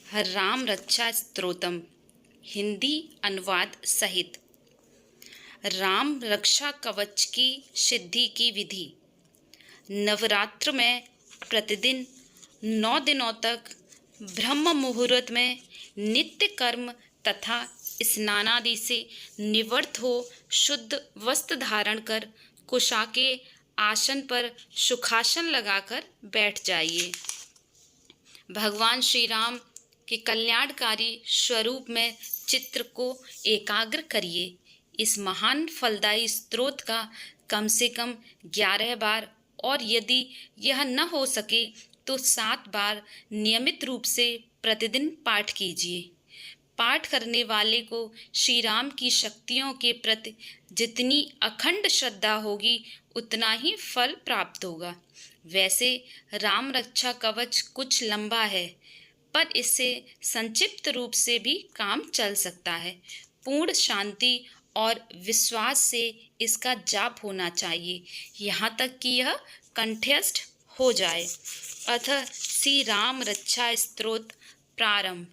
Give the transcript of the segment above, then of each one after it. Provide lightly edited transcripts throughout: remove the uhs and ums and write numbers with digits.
राम रक्षा स्तोत्रम हिंदी अनुवाद सहित। राम रक्षा कवच की सिद्धि की विधि। नवरात्र में प्रतिदिन 9 दिनों तक ब्रह्म मुहूर्त में नित्य कर्म तथा स्नानादि से निवृत्त हो शुद्ध वस्त्र धारण कर कुशा के आसन पर सुखासन लगाकर बैठ जाइए। भगवान श्री राम के कल्याणकारी स्वरूप में चित्र को एकाग्र करिए। इस महान फलदायी स्तोत्र का कम से कम 11 बार और यदि यह न हो सके तो 7 बार नियमित रूप से प्रतिदिन पाठ कीजिए। पाठ करने वाले को श्री राम की शक्तियों के प्रति जितनी अखंड श्रद्धा होगी उतना ही फल प्राप्त होगा। वैसे राम रक्षा कवच कुछ लंबा है, पर इससे संक्षिप्त रूप से भी काम चल सकता है। पूर्ण शांति और विश्वास से इसका जाप होना चाहिए, यहाँ तक कि यह कंठस्थ हो जाए। अतः श्री राम रक्षा स्तोत्र प्रारंभ।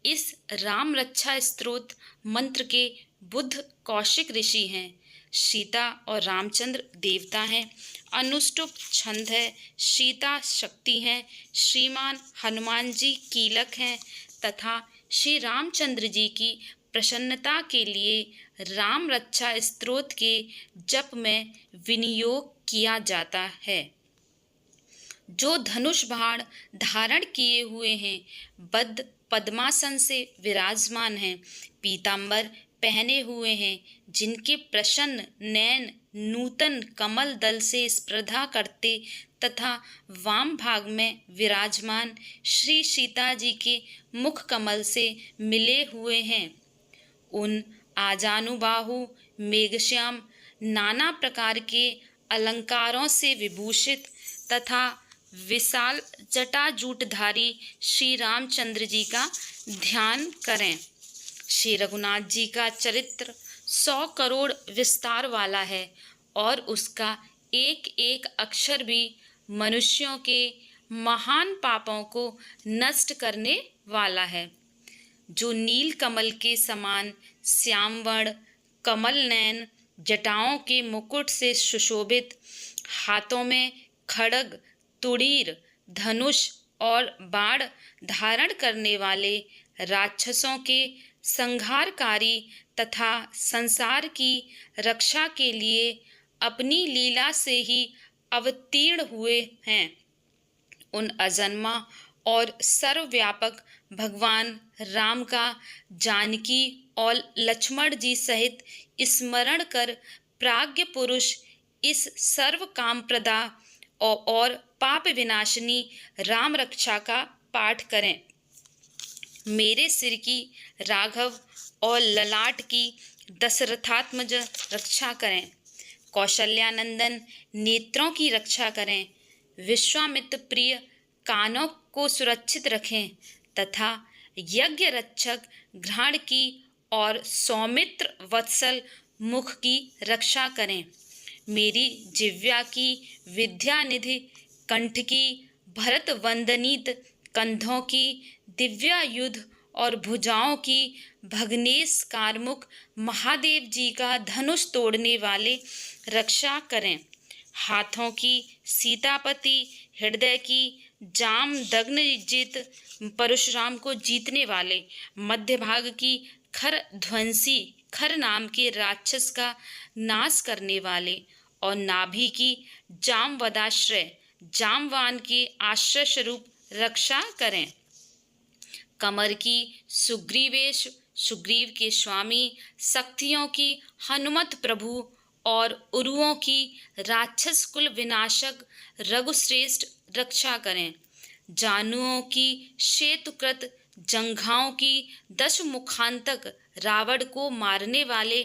इस राम रक्षा स्तोत्र मंत्र के बुद्ध कौशिक ऋषि हैं। सीता और रामचंद्र देवता हैं। अनुष्टुप छंद है। सीता शक्ति हैं। श्रीमान हनुमान जी कीलक हैं तथा श्री रामचंद्र जी की प्रसन्नता के लिए राम रक्षा स्तोत्र के जप में विनियोग किया जाता है। जो धनुष बाण धारण किए हुए हैं, बद्ध पद्मासन से विराजमान हैं, पीतांबर पहने हुए हैं, जिनके प्रसन्न नयन नूतन कमल दल से स्पर्धा करते तथा वाम भाग में विराजमान श्री सीता जी के मुख कमल से मिले हुए हैं, उन आजानुबाहु मेघश्याम नाना प्रकार के अलंकारों से विभूषित तथा विशाल जटाजूटधारी श्री रामचंद्र जी का ध्यान करें। श्री रघुनाथ जी का चरित्र 100 करोड़ विस्तार वाला है और उसका एक एक अक्षर भी मनुष्यों के महान पापों को नष्ट करने वाला है। जो नील कमल के समान श्यामवर्ण कमल नयन जटाओं के मुकुट से सुशोभित, हाथों में खड्ग तुड़ीर धनुष और बाण धारण करने वाले, राक्षसों के संहारकारी तथा संसार की रक्षा के लिए अपनी लीला से ही अवतीर्ण हुए हैं, उन अजन्मा और सर्वव्यापक भगवान राम का जानकी और लक्ष्मण जी सहित स्मरण कर प्राज्ञ पुरुष इस सर्व काम प्रदा और पाप विनाशिनी राम रक्षा का पाठ करें। मेरे सिर की राघव और ललाट की दशरथात्मज रक्षा करें। कौशल्यानंदन नेत्रों की रक्षा करें। विश्वामित्र प्रिय कानों को सुरक्षित रखें तथा यज्ञ रक्षक घ्राण की और सौमित्र वत्सल मुख की रक्षा करें। मेरी जिह्वा की विद्या निधि, कंठ की भरत वंदनीत, कंधों की दिव्यायुध और भुजाओं की भग्नेश कारमुख महादेव जी का धनुष तोड़ने वाले रक्षा करें। हाथों की सीतापति, हृदय की जामदग्न जित परशुराम को जीतने वाले, मध्य भाग की खर ध्वंसी खर नाम के राक्षस का नाश करने वाले और नाभि की जामवदाश्रय जामवान के आश्रय स्वरूप रक्षा करें। कमर की सुग्रीवेश सुग्रीव के स्वामी, शक्तियों की हनुमत प्रभु और उरुओं की राक्षस कुल विनाशक रघुश्रेष्ठ रक्षा करें। जानुओं की सेतुकृत जंघाओं की 10 मुखांतक रावण को मारने वाले,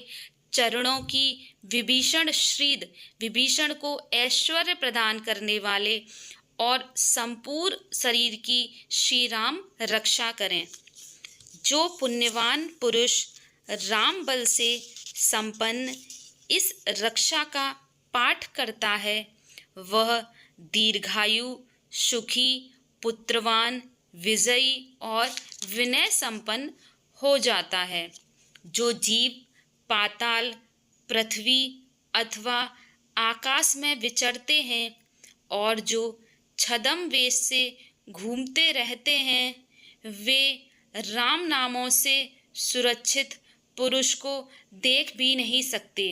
चरणों की विभीषण श्रीद विभीषण को ऐश्वर्य प्रदान करने वाले और संपूर्ण शरीर की श्री राम रक्षा करें। जो पुण्यवान पुरुष राम बल से संपन्न इस रक्षा का पाठ करता है, वह दीर्घायु, सुखी, पुत्रवान, विजयी और विनय संपन्न हो जाता है। जो जीव पाताल, पृथ्वी अथवा आकाश में विचरते हैं और जो छद्म वेश से घूमते रहते हैं, वे राम नामों से सुरक्षित पुरुष को देख भी नहीं सकते।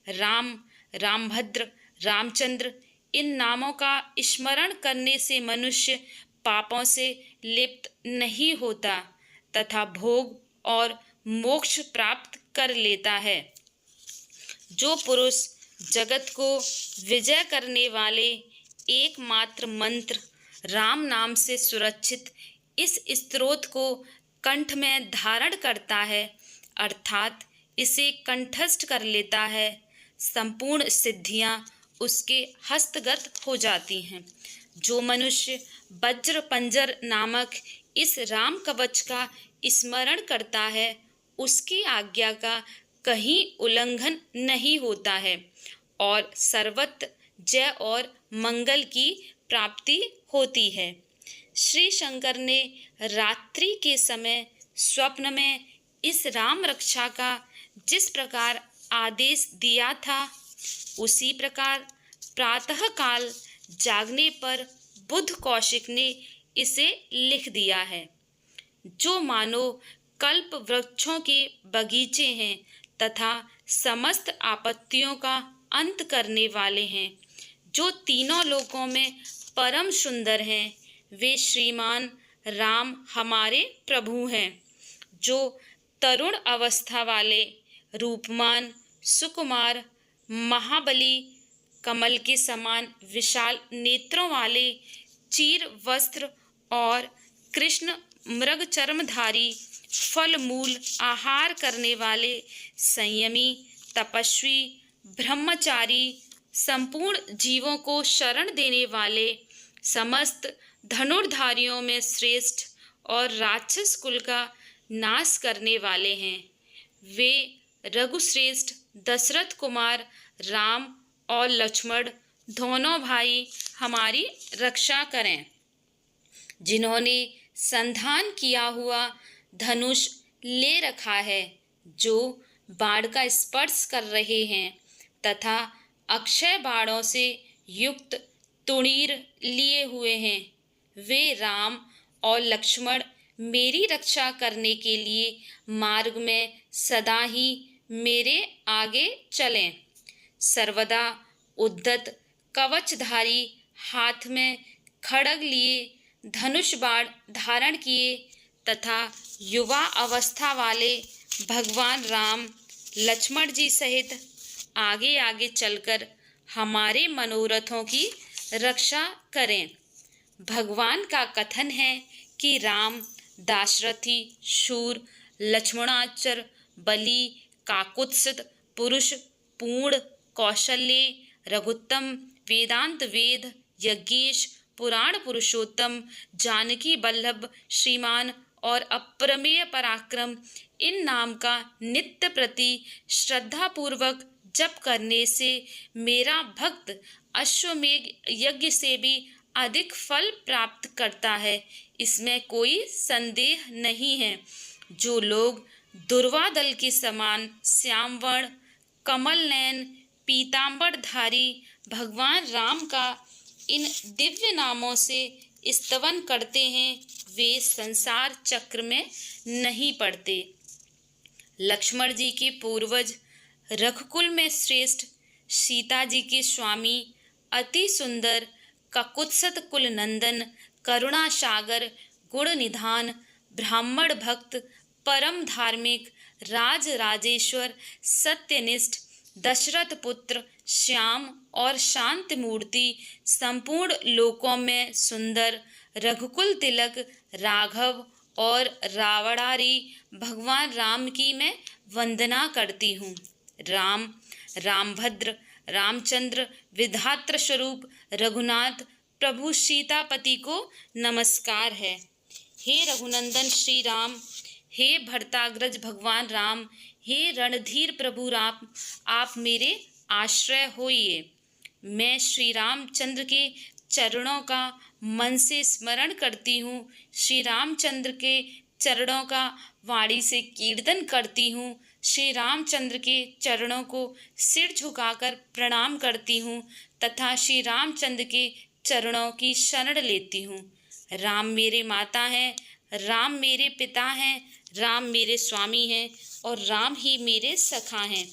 राम, रामभद्र, रामचंद्र इन नामों का स्मरण करने से मनुष्य पापों से लिप्त नहीं होता तथा भोग और मोक्ष प्राप्त कर लेता है। जो पुरुष जगत को विजय करने वाले एकमात्र मंत्र राम नाम से सुरक्षित इस स्तोत्र को कंठ में धारण करता है, अर्थात इसे कंठस्थ कर लेता है, संपूर्ण सिद्धियां उसके हस्तगत हो जाती हैं। जो मनुष्य वज्र पंजर नामक इस राम कवच का स्मरण करता है, उसकी आज्ञा का कहीं उल्लंघन नहीं होता है और सर्वत्र जय और मंगल की प्राप्ति होती है। श्री शंकर ने रात्रि के समय स्वप्न में इस राम रक्षा का जिस प्रकार आदेश दिया था, उसी प्रकार प्रातः काल जागने पर बुद्ध कौशिक ने इसे लिख दिया है। जो मानो कल्प वृक्षों के बगीचे हैं तथा समस्त आपत्तियों का अंत करने वाले हैं, जो तीनों लोकों में परम सुंदर हैं, वे श्रीमान राम हमारे प्रभु हैं। जो तरुण अवस्था वाले, रूपमान, सुकुमार, महाबली, कमल के समान विशाल नेत्रों वाले, चीर वस्त्र और कृष्ण मृग चर्मधारी, फल मूल आहार करने वाले, संयमी, तपस्वी, ब्रह्मचारी, संपूर्ण जीवों को शरण देने वाले, समस्त धनुर्धारियों में श्रेष्ठ और राक्षस कुल का नाश करने वाले हैं। वे रघुश्रेष्ठ दशरथ कुमार राम और लक्ष्मण दोनों भाई हमारी रक्षा करें। जिन्होंने संधान किया हुआ धनुष ले रखा है, जो बाण का स्पर्श कर रहे हैं तथा अक्षय बाणों से युक्त तुणीर लिए हुए हैं, वे राम और लक्ष्मण मेरी रक्षा करने के लिए मार्ग में सदा ही मेरे आगे चलें। सर्वदा उद्यत कवचधारी, हाथ में खड्ग लिए, धनुष बाण धारण किए तथा युवा अवस्था वाले भगवान राम लक्ष्मण जी सहित आगे आगे चलकर हमारे मनोरथों की रक्षा करें। भगवान का कथन है कि राम दाशरथी, शूर, लक्ष्मणाचार्य, बलि, काकुत्सित, पुरुष, पूर्ण, कौशल्य, रघुत्तम, वेदांत वेद, यज्ञेश, पुराण पुरुषोत्तम, जानकी बल्लभ, श्रीमान और अप्रमेय पराक्रम इन नाम का नित्य प्रति श्रद्धा पूर्वक जप करने से मेरा भक्त अश्वमेघ यज्ञ से भी अधिक फल प्राप्त करता है, इसमें कोई संदेह नहीं है। जो लोग दुर्वादल के समान श्यामवर्ण, कमल नयन, पीतांबरधारी भगवान राम का इन दिव्य नामों से स्तवन करते हैं, वे संसार चक्र में नहीं पड़ते। लक्ष्मण जी के पूर्वज, रघुकुल में श्रेष्ठ, सीता जी के स्वामी, अति सुंदर, ककुत्सित कुल नंदन, करुणा सागर, गुण निधान, ब्राह्मण भक्त, परम धार्मिक, राज राजेश्वर, सत्यनिष्ठ, दशरथ पुत्र, श्याम और शांत मूर्ति, संपूर्ण लोकों में सुंदर, रघुकुल तिलक, राघव और रावणारी भगवान राम की मैं वंदना करती हूँ। राम, रामभद्र, रामचंद्र, विधात्र स्वरूप रघुनाथ प्रभु सीतापति को नमस्कार है। हे रघुनंदन श्री राम, हे भरताग्रज भगवान राम, हे रणधीर प्रभु राम, आप मेरे आश्रय होइए। मैं श्री रामचंद्र के चरणों का मन से स्मरण करती हूँ, श्री रामचंद्र के चरणों का वाणी से कीर्तन करती हूँ, श्री रामचंद्र के चरणों को सिर झुकाकर प्रणाम करती हूँ तथा श्री रामचंद्र के चरणों की शरण लेती हूँ। राम मेरे माता हैं, राम मेरे पिता हैं, राम मेरे स्वामी हैं और राम ही मेरे सखा हैं।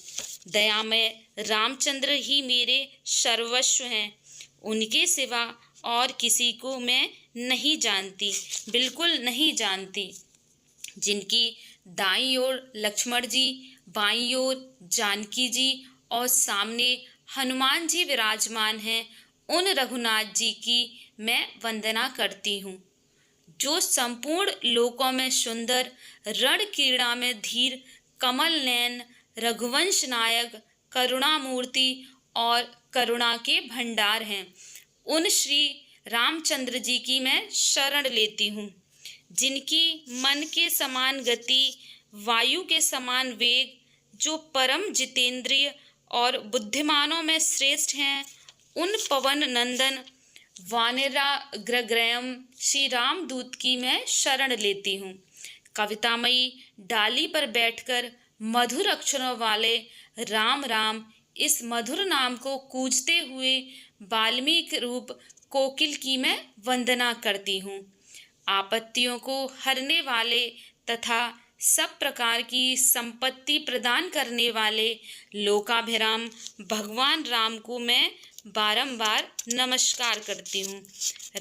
दयामय रामचंद्र ही मेरे सर्वस्व हैं। उनके सिवा और किसी को मैं नहीं जानती, बिल्कुल नहीं जानती। जिनकी दाईं ओर लक्ष्मण जी, बाईं ओर जानकी जी और सामने हनुमान जी विराजमान हैं, उन रघुनाथ जी की मैं वंदना करती हूँ। जो संपूर्ण लोकों में सुंदर, रण क्रीड़ा में धीर, कमल नयन, रघुवंश नायक, करुणामूर्ति और करुणा के भंडार हैं, उन श्री रामचंद्र जी की मैं शरण लेती हूँ। जिनकी मन के समान गति, वायु के समान वेग, जो परम जितेंद्रिय और बुद्धिमानों में श्रेष्ठ हैं, उन पवन नंदन वानराग्रग्रयम श्री रामदूत की मैं शरण लेती हूँ। कवितामयी डाली पर बैठकर मधुर अक्षरों वाले राम राम इस मधुर नाम को कूजते हुए वाल्मीकि रूप कोकिल की मैं वंदना करती हूँ। आपत्तियों को हरने वाले तथा सब प्रकार की संपत्ति प्रदान करने वाले लोकाभिराम भगवान राम को मैं बारंबार नमस्कार करती हूँ।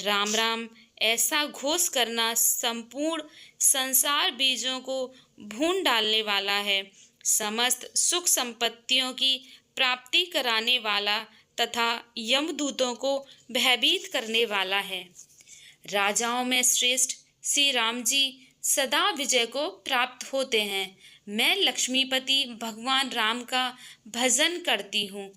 राम राम ऐसा घोष करना संपूर्ण संसार बीजों को भून डालने वाला है, समस्त सुख संपत्तियों की प्राप्ति कराने वाला तथा यमदूतों को भयभीत करने वाला है। राजाओं में श्रेष्ठ श्री राम जी सदा विजय को प्राप्त होते हैं। मैं लक्ष्मीपति भगवान राम का भजन करती हूँ।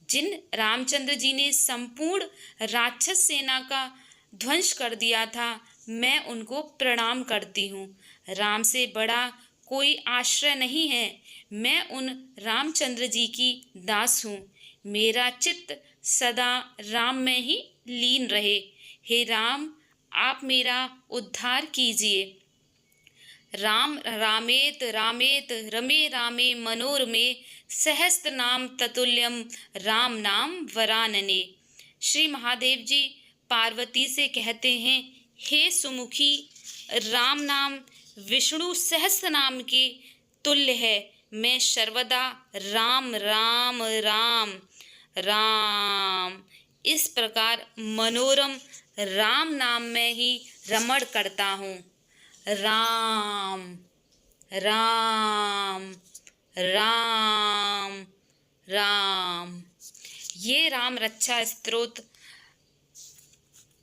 जिन रामचंद्र जी ने संपूर्ण राक्षस सेना का ध्वंस कर दिया था, मैं उनको प्रणाम करती हूँ। राम से बड़ा कोई आश्रय नहीं है। मैं उन रामचंद्र जी की दास हूँ। मेरा चित्त सदा राम में ही लीन रहे। हे राम, आप मेरा उद्धार कीजिए। राम रामेत रामेत रमे रामे मनोरमे सहस्त्र नाम ततुल्यम राम नाम वरानने। श्री महादेव जी पार्वती से कहते हैं, हे सुमुखी, राम नाम विष्णु सहस्त्र नाम के तुल्य है। मैं सर्वदा राम राम राम राम इस प्रकार मनोरम राम नाम में ही रमण करता हूँ। राम राम राम राम। ये राम रक्षा स्तोत्र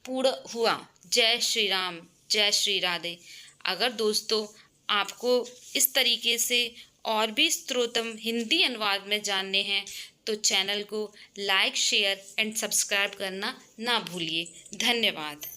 पूर्ण हुआ। जय श्री राम, जय श्री राधे। अगर दोस्तों आपको इस तरीके से और भी स्तोत्रम हिंदी अनुवाद में जानने हैं तो चैनल को लाइक, शेयर एंड सब्सक्राइब करना ना भूलिए। धन्यवाद।